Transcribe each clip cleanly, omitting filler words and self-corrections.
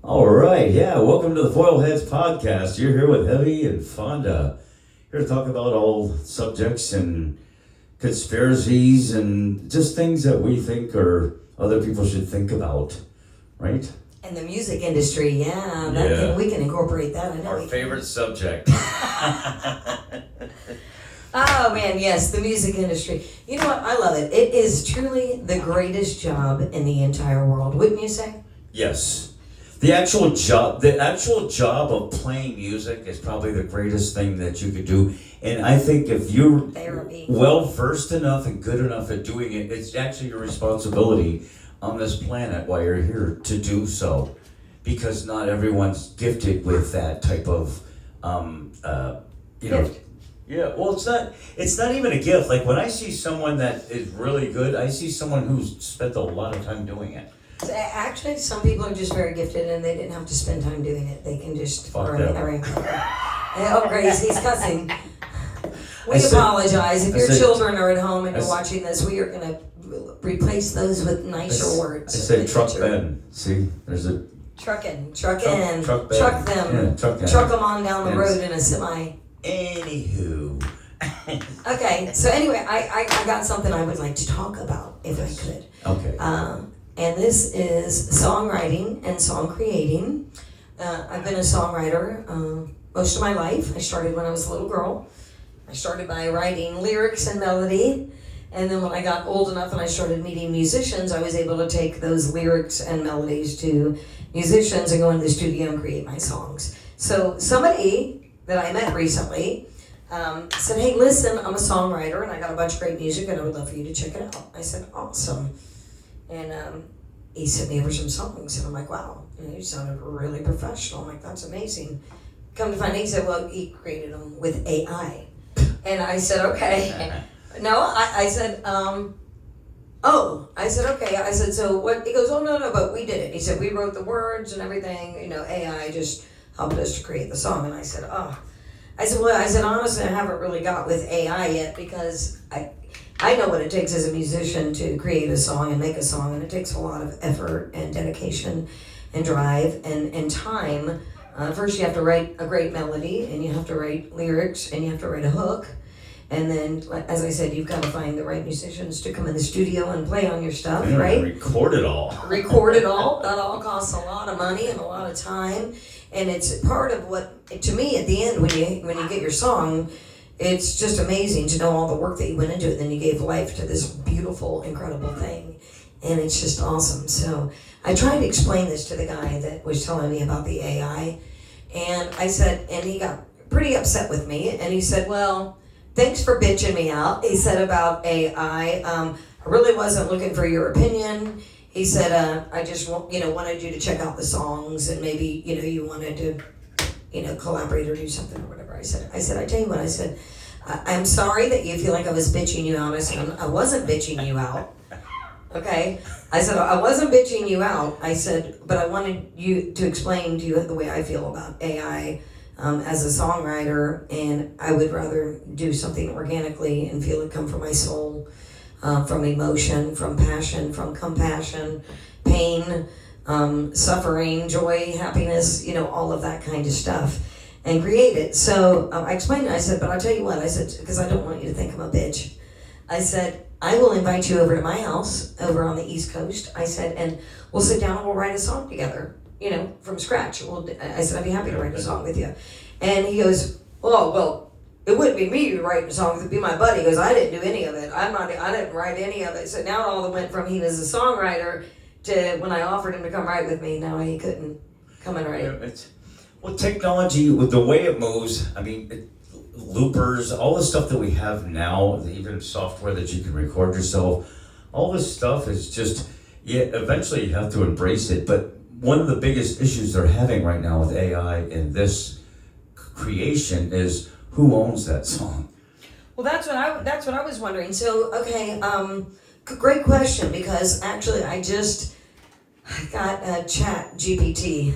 All right, yeah, welcome to the Foil Heads Podcast. You're here with Heavy and Fonda. Here to talk about all subjects and conspiracies and just things that we think or other people should think about, right? And the music industry, we can incorporate that. I know Our favorite subject. Oh man, yes, the music industry. You know what? I love it. It is truly the greatest job in the entire world, wouldn't you say? Yes. The actual job of playing music is probably the greatest thing that you could do. And I think if you're well versed enough and good enough at doing it, it's actually your responsibility on this planet while you're here to do so. Because not everyone's gifted with that type of, gift. Yeah, well, it's not even a gift. Like when I see someone that is really good, I see someone who's spent a lot of time doing it. So actually, some people are just very gifted and they didn't have to spend time doing it. They can just... Fuck that. Oh, Grace, he's cussing. We apologize. If your children are at home and you're watching this, we are going to replace those with nicer words. I say truck Ben. See, there's a... Truck them. Truck them on down the road in a semi. Anywho. Okay, so anyway, I got something I would like to talk about, if I could. Okay. And this is songwriting and song creating. I've been a songwriter most of my life. I started when I was a little girl. I started by writing lyrics and melody. And then when I got old enough and I started meeting musicians, I was able to take those lyrics and melodies to musicians and go into the studio and create my songs. So somebody that I met recently said, hey, listen, I'm a songwriter and I got a bunch of great music and I would love for you to check it out. I said, awesome. And he sent me over some songs and I'm like, wow, you sounded really professional. I'm like, that's amazing. Come to find out, he said, well, he created them with AI. And I said, okay. No, I said, okay. I said, so what? He goes, oh, no, but we did it. He said, we wrote the words and everything, AI just helped us to create the song. And I said, honestly, I haven't really got with AI yet because I know what it takes as a musician to create a song and make a song, and it takes a lot of effort and dedication and drive and time. First, you have to write a great melody, and you have to write lyrics, and you have to write a hook. And then, as I said, you've got to find the right musicians to come in the studio and play on your stuff, right? Record it all. Record it all. That all costs a lot of money and a lot of time. And it's part of what, to me, at the end, when you get your song, it's just amazing to know all the work that you went into it. Then you gave life to this beautiful, incredible thing. And it's just awesome. So I tried to explain this to the guy that was telling me about the AI. And I said, and he got pretty upset with me. And he said, well, thanks for bitching me out. He said about AI. I really wasn't looking for your opinion. He said, I just wanted you to check out the songs and maybe, you wanted to, collaborate or do something or whatever. I said, I tell you what, I said, I'm sorry that you feel like I was bitching you out. I said, I wasn't bitching you out. Okay? I said, I wasn't bitching you out. I said, but I wanted you to explain to you the way I feel about AI as a songwriter, and I would rather do something organically and feel it come from my soul, from emotion, from passion, from compassion, pain, suffering, joy, happiness, all of that kind of stuff, and create it. So I explained it. I said, but I'll tell you what, I said, because I don't want you to think I'm a bitch. I said, I will invite you over to my house over on the East Coast. I said, and we'll sit down and we'll write a song together, from scratch. I said, I'd be happy to write a song with you. And he goes, well, it wouldn't be me writing songs, it'd be my buddy. He goes, I didn't do any of it. I didn't write any of it. So now it all went from he was a songwriter to when I offered him to come write with me, now he couldn't come and write. Well, technology, with the way it moves, loopers, all the stuff that we have now, even software that you can record yourself, all this stuff is just, eventually you have to embrace it. But one of the biggest issues they're having right now with AI and this creation is who owns that song? Well, that's what I was wondering. So, okay, great question, because actually I just got a Chat GPT.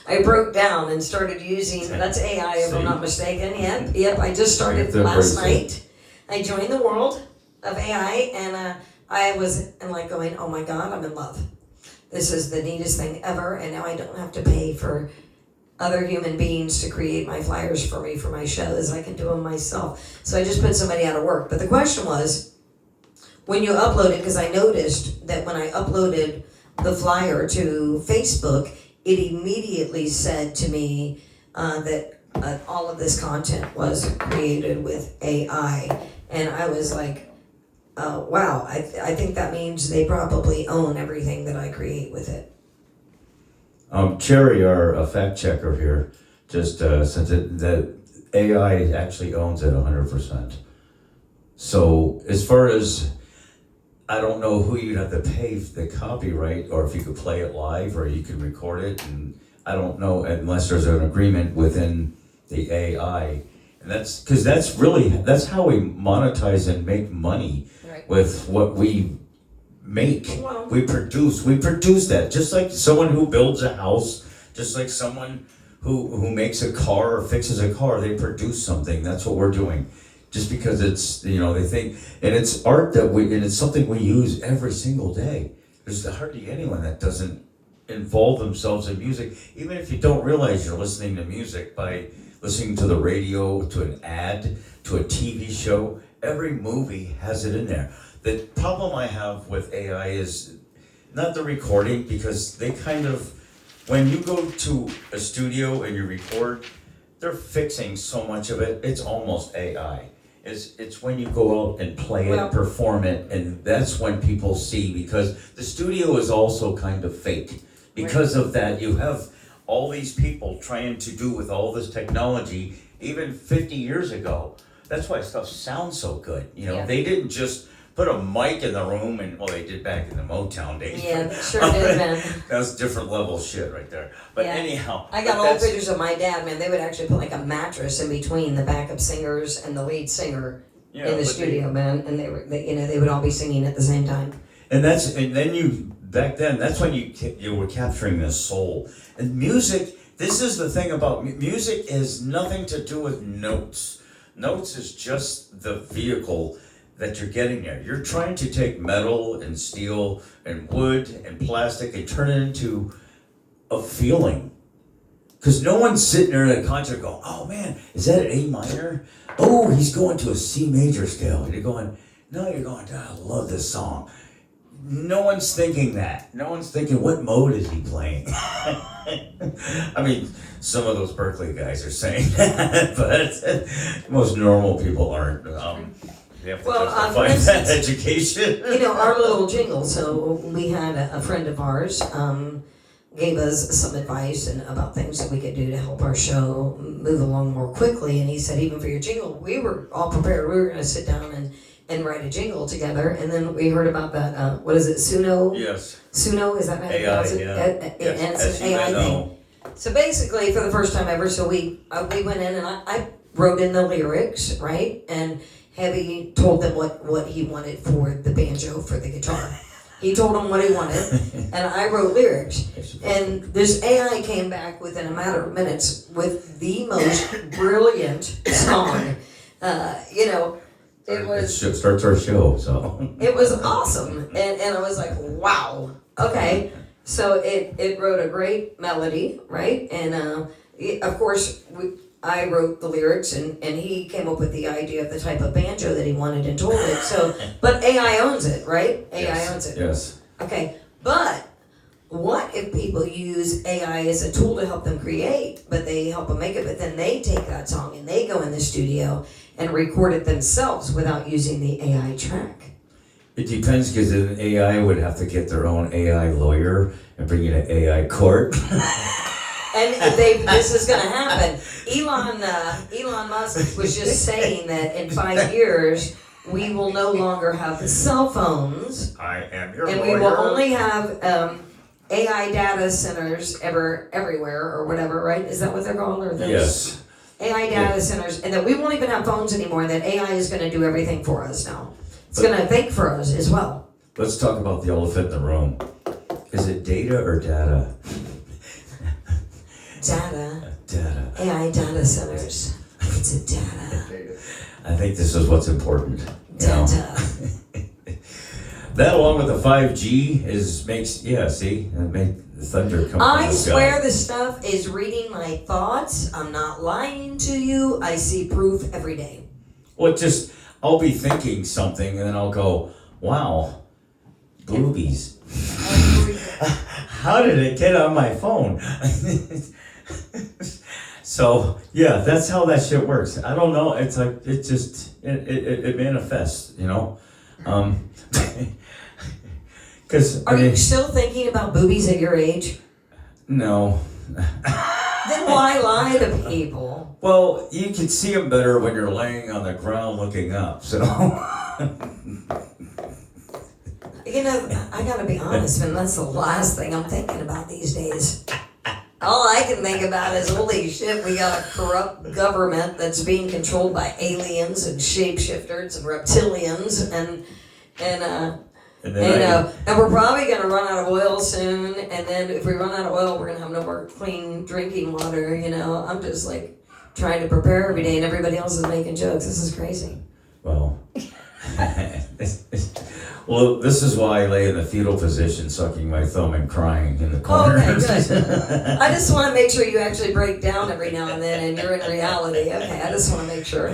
I broke down and started using, that's AI if I'm not mistaken. Yep, I just started last night. I joined the world of AI, and I was like going, oh my God, I'm in love. This is the neatest thing ever, and now I don't have to pay for other human beings to create my flyers for me for my shows. I can do them myself. So I just put somebody out of work. But the question was, when you upload it, because I noticed that when I uploaded the flyer to Facebook, it immediately said to me that all of this content was created with AI. And I was like, wow, I think that means they probably own everything that I create with it. Cherry, our fact checker here, just said that AI actually owns it 100%. So as far as, I don't know who you'd have to pay the copyright, or if you could play it live, or you could record it, and I don't know, unless there's an agreement within the AI. And that's, because that's how we monetize and make money with what we make. Wow. We produce that, just like someone who builds a house, just like someone who makes a car or fixes a car, they produce something. That's what we're doing. Just because it's, they think, and it's art and it's something we use every single day. There's hardly anyone that doesn't involve themselves in music, even if you don't realize you're listening to music by listening to the radio, to an ad, to a TV show. Every movie has it in there. The problem I have with AI is not the recording, because they kind of, when you go to a studio and you record, they're fixing so much of it, it's almost AI. It's when you go out and play it, perform it, and that's when people see, because the studio is also kind of fake. Because of that, you have all these people trying to do with all this technology, even 50 years ago. That's why stuff sounds so good. They didn't just put a mic in the room, and they did back in the Motown days. Yeah, sure did, man. That's different level shit right there. But anyhow, I got old pictures of my dad, man. They would actually put like a mattress in between the backup singers and the lead singer in the studio, man. And they would all be singing at the same time. And then back then, that's when you were capturing the soul. And music, this is the thing about music, has nothing to do with notes. Notes is just the vehicle that you're getting there. You're trying to take metal and steel and wood and plastic and turn it into a feeling. Because no one's sitting there at a concert going, oh man, is that an A minor? Oh, he's going to a C major scale. And you're going, I love this song. No one's thinking that. No one's thinking, what mode is he playing? I mean, some of those Berkeley guys are saying that, but most normal people aren't. They have to justify that education. Our little jingle. So we had a friend of ours gave us some advice about things that we could do to help our show move along more quickly. And he said, even for your jingle, we were all prepared. We were going to sit down and write a jingle together. And then we heard about that, what is it, Suno? Yes. Suno, is that how you AI, pronounce it? yeah. Yes. And it's an AI thing. So basically, for the first time ever, we went in and I wrote in the lyrics, right? And Heavy told them what he wanted for the banjo, for the guitar. He told them what he wanted, and I wrote lyrics. And this AI came back within a matter of minutes with the most brilliant song. It starts our show, so. It was awesome, and I was like, wow, okay. So it wrote a great melody, right? And of course, I wrote the lyrics, and he came up with the idea of the type of banjo that he wanted and told it. So, but AI owns it, right? AI owns it. Yes. Okay, but what if people use AI as a tool to help them create, but they help them make it, but then they take that song and they go in the studio and record it themselves without using the AI track? It depends, because an AI would have to get their own AI lawyer and bring you to AI court. And this is going to happen. Elon Musk was just saying that in 5 years, we will no longer have cell phones. I am your and lawyer. We will only have AI data centers everywhere, or whatever, right? Is that what they're called? Or yes. AI data centers, and that we won't even have phones anymore, and that AI is going to do everything for us now. It's going to think for us as well. Let's talk about the elephant in the room. Is it data or data? Data. AI data centers. It's a data. I think this is what's important. Data. That along with the 5G makes see, it make the thunder come from I the sky. swear this stuff is reading my thoughts. I'm not lying to you. I see proof every day. Well, I'll be thinking something and then I'll go, wow, boobies. How did it get on my phone? So, yeah, that's how that shit works. I don't know. It's like, it manifests, you know? Because Are you still thinking about boobies at your age? No. Then why lie to people? Well, you can see them better when you're laying on the ground looking up, so. You know, I gotta be honest, man, that's the last thing I'm thinking about these days. All I can think about is, holy shit, we got a corrupt government that's being controlled by aliens and shapeshifters and reptilians and we're probably going to run out of oil soon, and then if we run out of oil, we're going to have no more clean drinking water, you know. I'm just like trying to prepare every day, and everybody else is making jokes. This is crazy. Well, well, this is why I lay in the fetal position, sucking my thumb and crying in the corner. Okay, good. I just want to make sure you actually break down every now and then, and you're in reality. Okay, I just want to make sure.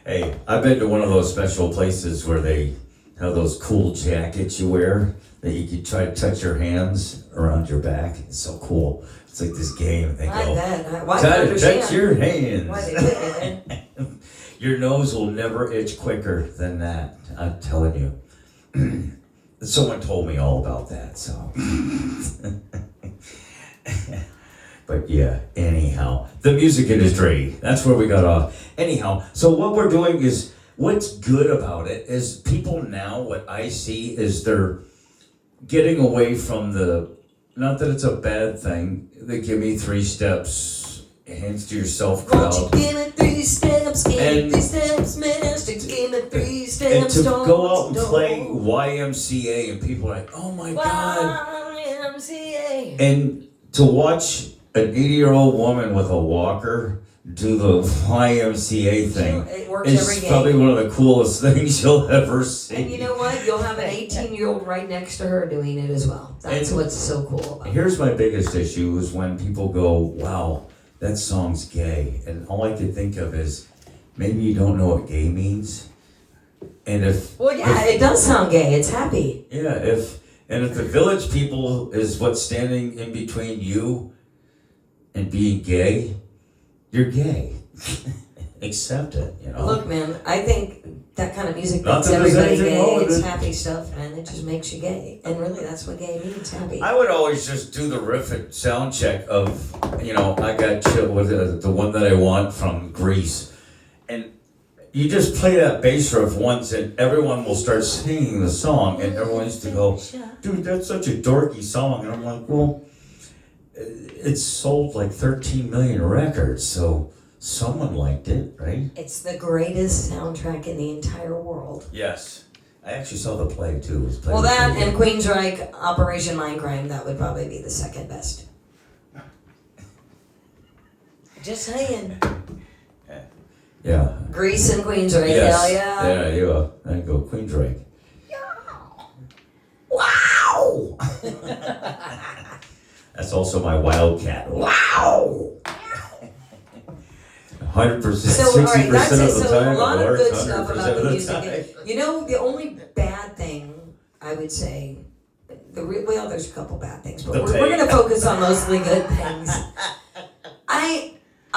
Hey, I've been to one of those special places where they have those cool jackets you wear that you can try to touch your hands around your back. It's so cool. It's like this game. They I go, bet. Why touch your hands. Why they put it in? Your nose will never itch quicker than that. I'm telling you. Someone told me all about that, so. But yeah, anyhow, the music industry, that's where we got off. Anyhow, so what we're doing is, what's good about it is people now, what I see is they're getting away from not that it's a bad thing, they give me 3 steps, hands to yourself crowd. Won't you give me 3 steps, give me 3 steps, mister, give me 3 steps. And to go out and play YMCA and people are like, oh my God. YMCA. And to watch an 80-year-old woman with a walker do the YMCA thing It works is every day. probably one of the coolest things you'll ever see. And you know what? You'll have an 18-year-old right next to her doing it as well. That's what's so cool about it. Here's my biggest issue is when people go, wow, that song's gay. And all I could think of is, maybe you don't know what gay means. And it does sound gay. It's happy. Yeah, if the Village People is what's standing in between you and being gay, you're gay. Accept it, you know. Look, man, I think that kind of music Not makes that there's everybody anything gay. wrong with It's it. happy stuff, man. It just makes you gay. And really, that's what gay means, happy. I would always just do the riff and sound check of, you know, I got chill with the one that I want from Grease. And you just play that bass riff once and everyone will start singing the song and everyone used to go, dude, that's such a dorky song. And I'm like, well, it's sold like 13 million records, so someone liked it, right? It's the greatest soundtrack in the entire world. Yes. I actually saw the play too. It was played Well, that pretty and Queensryche, Operation Mindcrime, that would probably be the second best. Just saying. Yeah. Grease and Queensryche, Yes. hell yeah. There you go. There you go. Queensryche. Wow! That's also my wildcat. Wow! 100%, So, 60% all right, that's of it. the So, time, a lot it of works, good stuff 100% about of the the music. time. You know, the only bad thing, I would say, well, there's a couple bad things, but we're going to focus on mostly good things.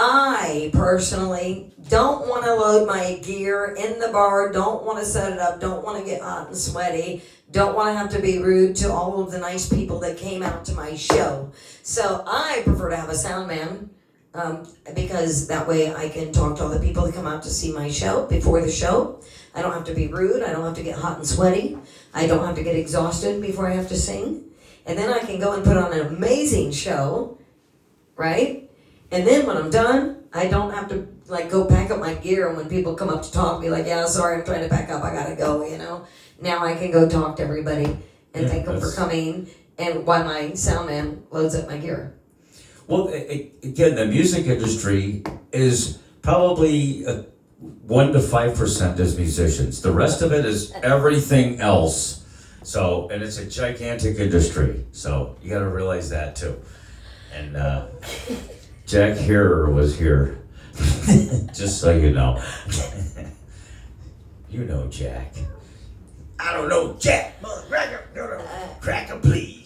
I personally don't want to load my gear in the bar, don't want to set it up, don't want to get hot and sweaty, don't want to have to be rude to all of the nice people that came out to my show. So I prefer to have a sound man, because that way I can talk to all the people that come out to see my show before the show. I don't have to be rude, I don't have to get hot and sweaty, I don't have to get exhausted before I have to sing. And then I can go and put on an amazing show, right? And then when I'm done, I don't have to go pack up my gear, and when people come up to talk, be like, yeah, sorry, I'm trying to pack up, I gotta go, you know? Now I can go talk to everybody and thank them for coming, and while my sound man loads up my gear. Well, again, the music industry is probably 1 to 5% as musicians. The rest of it is everything else. So, and it's a gigantic industry. So you got to realize that too. And Jack Herer was here, just so you know. You know Jack. I don't know Jack. Cracker, please.